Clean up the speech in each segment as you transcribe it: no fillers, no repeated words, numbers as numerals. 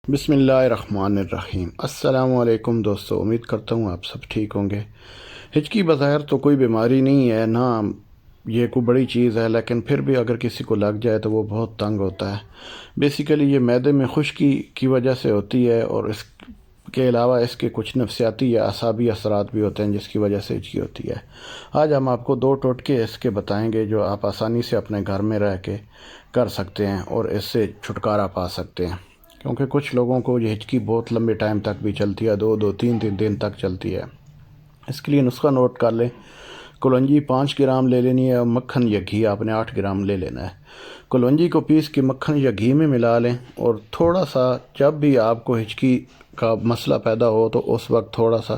بسم اللہ الرحمن الرحیم۔ السلام علیکم دوستو، امید کرتا ہوں آپ سب ٹھیک ہوں گے۔ ہچکی بظاہر تو کوئی بیماری نہیں ہے، نہ یہ کوئی بڑی چیز ہے، لیکن پھر بھی اگر کسی کو لگ جائے تو وہ بہت تنگ ہوتا ہے۔ بیسیکلی یہ معدے میں خشکی کی وجہ سے ہوتی ہے، اور اس کے علاوہ اس کے کچھ نفسیاتی یا اعصابی اثرات بھی ہوتے ہیں جس کی وجہ سے ہچکی ہوتی ہے۔ آج ہم آپ کو 2 ٹوٹکے اس کے بتائیں گے جو آپ آسانی سے اپنے گھر میں رہ کے کر سکتے ہیں اور اس سے چھٹکارا پا سکتے ہیں، کیونکہ کچھ لوگوں کو یہ ہچکی بہت لمبے ٹائم تک بھی چلتی ہے، 2-3 دن تک چلتی ہے۔ اس کے لیے نسخہ نوٹ کر لیں۔ کلونجی 5 گرام لے لینی ہے، اور مکھن یا گھی آپ نے 8 گرام لے لینا ہے۔ کلونجی کو پیس کے مکھن یا گھی میں ملا لیں، اور تھوڑا سا جب بھی آپ کو ہچکی کا مسئلہ پیدا ہو تو اس وقت تھوڑا سا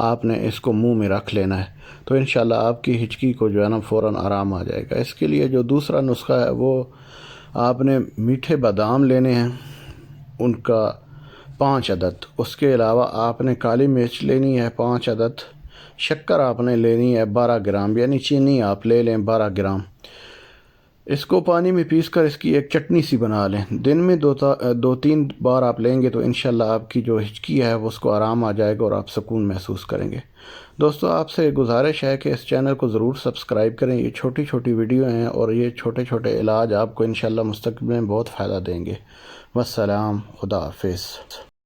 آپ نے اس کو منہ میں رکھ لینا ہے، تو انشاءاللہ آپ کی ہچکی کو جو ہے نا فوراً آرام آ جائے گا۔ اس کے لیے جو دوسرا نسخہ ہے وہ آپ نے میٹھے بادام لینے ہیں، ان کا 5 عدد۔ اس کے علاوہ آپ نے کالی مرچ لینی ہے 5 عدد۔ شکر آپ نے لینی ہے 12 گرام، یعنی چینی آپ لے لیں 12 گرام۔ اس کو پانی میں پیس کر اس کی ایک چٹنی سی بنا لیں۔ دن میں 2-3 بار آپ لیں گے تو انشاءاللہ آپ کی جو ہچکی ہے وہ اس کو آرام آ جائے گا اور آپ سکون محسوس کریں گے۔ دوستو، آپ سے گزارش ہے کہ اس چینل کو ضرور سبسکرائب کریں۔ یہ چھوٹی چھوٹی ویڈیو ہیں اور یہ چھوٹے چھوٹے علاج آپ کو انشاءاللہ مستقبل میں بہت فائدہ دیں گے۔ والسلام، خدا حافظ۔